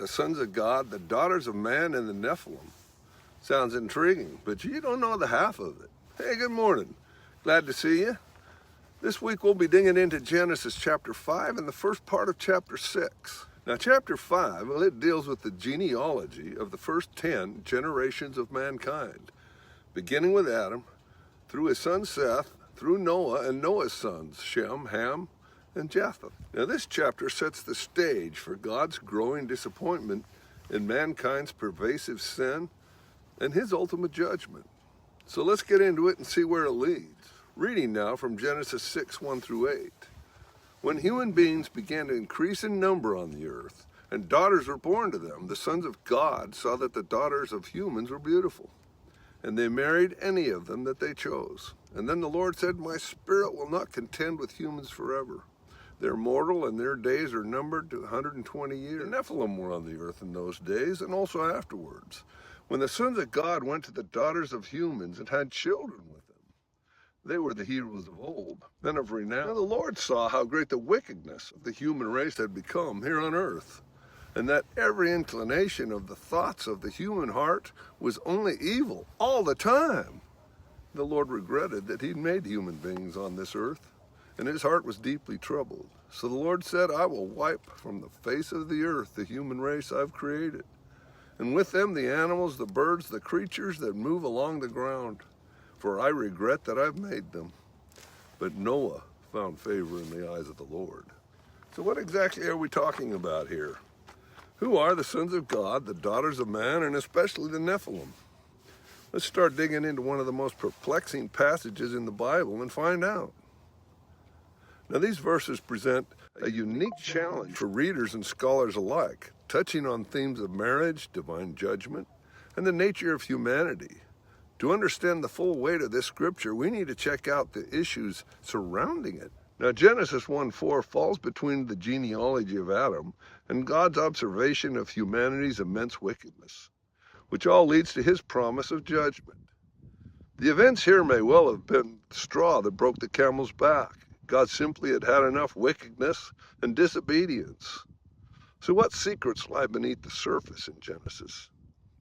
the sons of God, the daughters of man, and the Nephilim. Sounds intriguing, but you don't know the half of it. Hey, good morning. Glad to see you. This week we'll be digging into Genesis chapter 5 and the first part of chapter 6. Now chapter 5, well, it deals with the genealogy of the first 10 generations of mankind, beginning with Adam, through his son Seth, through Noah and Noah's sons, Shem, Ham, and Japheth. Now this chapter sets the stage for God's growing disappointment in mankind's pervasive sin and his ultimate judgment. So let's get into it and see where it leads. Reading now from Genesis 6, 1 through 8. When human beings began to increase in number on the earth, and daughters were born to them, the sons of God saw that the daughters of humans were beautiful, and they married any of them that they chose. And then the Lord said, "My spirit will not contend with humans forever. They're mortal, and their days are numbered to 120 years. The Nephilim were on the earth in those days, and also afterwards, when the sons of God went to the daughters of humans and had children with them. They were the heroes of old, men of renown. Now the Lord saw how great the wickedness of the human race had become here on earth, and that every inclination of the thoughts of the human heart was only evil all the time. The Lord regretted that he'd made human beings on this earth, and his heart was deeply troubled. So the Lord said, I will wipe from the face of the earth the human race I've created, and with them the animals, the birds, the creatures that move along the ground. For I regret that I've made them." But Noah found favor in the eyes of the Lord. So what exactly are we talking about here? Who are the sons of God, the daughters of man, and especially the Nephilim? Let's start digging into one of the most perplexing passages in the Bible and find out. Now these verses present a unique challenge for readers and scholars alike, touching on themes of marriage, divine judgment, and the nature of humanity. To understand the full weight of this scripture, we need to check out the issues surrounding it. Now, Genesis 1:4 falls between the genealogy of Adam and God's observation of humanity's immense wickedness, which all leads to his promise of judgment. The events here may well have been the straw that broke the camel's back. God simply had had enough wickedness and disobedience. So what secrets lie beneath the surface in Genesis?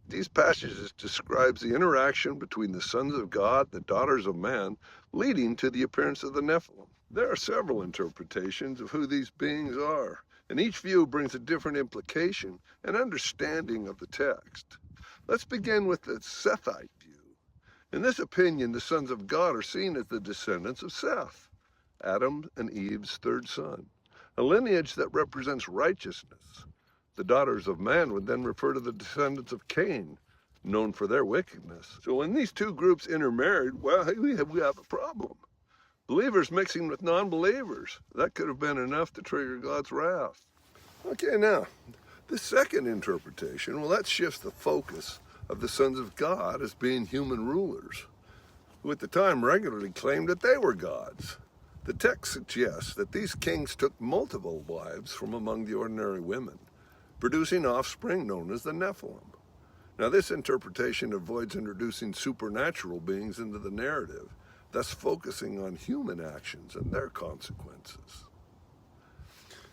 These passages describes the interaction between the sons of God, the daughters of man, leading to the appearance of the Nephilim. There are several interpretations of who these beings are, and each view brings a different implication and understanding of the text. Let's begin with the Sethite view. In this opinion, the sons of God are seen as the descendants of Seth, Adam and Eve's third son, a lineage that represents righteousness. The daughters of man would then refer to the descendants of Cain, known for their wickedness. So when these two groups intermarried, well, we have a problem. Believers mixing with non-believers. That could have been enough to trigger God's wrath. Okay, now, the second interpretation, well, that shifts the focus of the sons of God as being human rulers, who at the time regularly claimed that they were gods. The text suggests that these kings took multiple wives from among the ordinary women, producing offspring known as the Nephilim. Now this interpretation avoids introducing supernatural beings into the narrative, thus focusing on human actions and their consequences.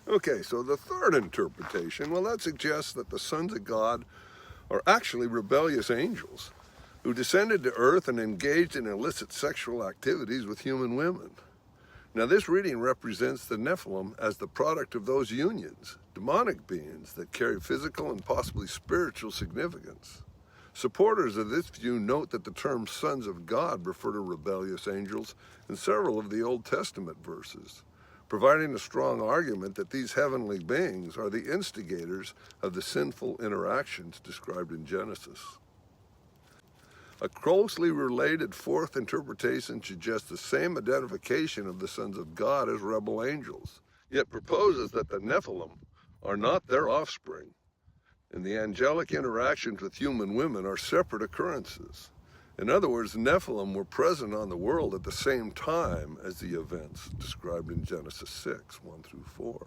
Okay, so the third interpretation, well, that suggests that the sons of God are actually rebellious angels who descended to earth and engaged in illicit sexual activities with human women. Now this reading represents the Nephilim as the product of those unions, demonic beings that carry physical and possibly spiritual significance. Supporters of this view note that the term sons of God refer to rebellious angels in several of the Old Testament verses, providing a strong argument that these heavenly beings are the instigators of the sinful interactions described in Genesis. A closely related fourth interpretation suggests the same identification of the sons of God as rebel angels, yet proposes that the Nephilim are not their offspring, and the angelic interactions with human women are separate occurrences. In other words, Nephilim were present on the world at the same time as the events described in Genesis 6, 1 through 4.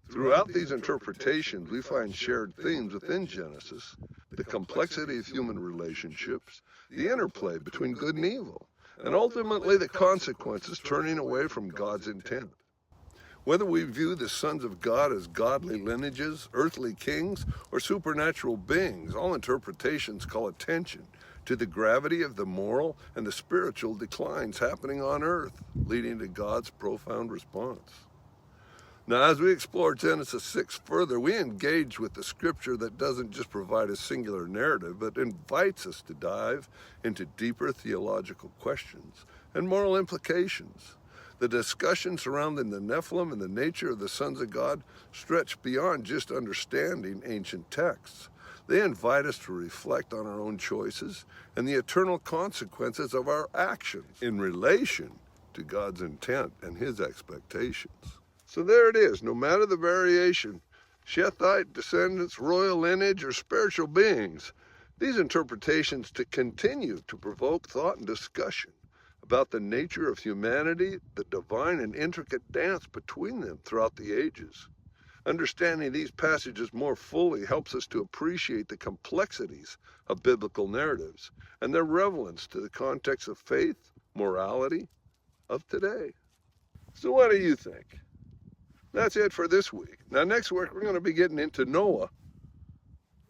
Throughout these interpretations, we find shared themes within Genesis: the complexity of human relationships, the interplay between good and evil, and ultimately the consequences turning away from God's intent. Whether we view the sons of God as godly lineages, earthly kings, or supernatural beings, all interpretations call attention to the gravity of the moral and the spiritual declines happening on earth, leading to God's profound response. Now, as we explore Genesis 6 further, we engage with the scripture that doesn't just provide a singular narrative, but invites us to dive into deeper theological questions and moral implications. The discussion surrounding the Nephilim and the nature of the sons of God stretch beyond just understanding ancient texts. They invite us to reflect on our own choices and the eternal consequences of our actions in relation to God's intent and his expectations. So there it is. No matter the variation, Shethite descendants, royal lineage, or spiritual beings, these interpretations to continue to provoke thought and discussion about the nature of humanity, the divine and intricate dance between them throughout the ages. Understanding these passages more fully helps us to appreciate the complexities of biblical narratives and their relevance to the context of faith, morality of today. So what do you think? That's it for this week. Now next week we're going to be getting into Noah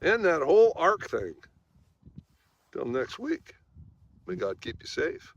and that whole ark thing. Till next week, may God keep you safe.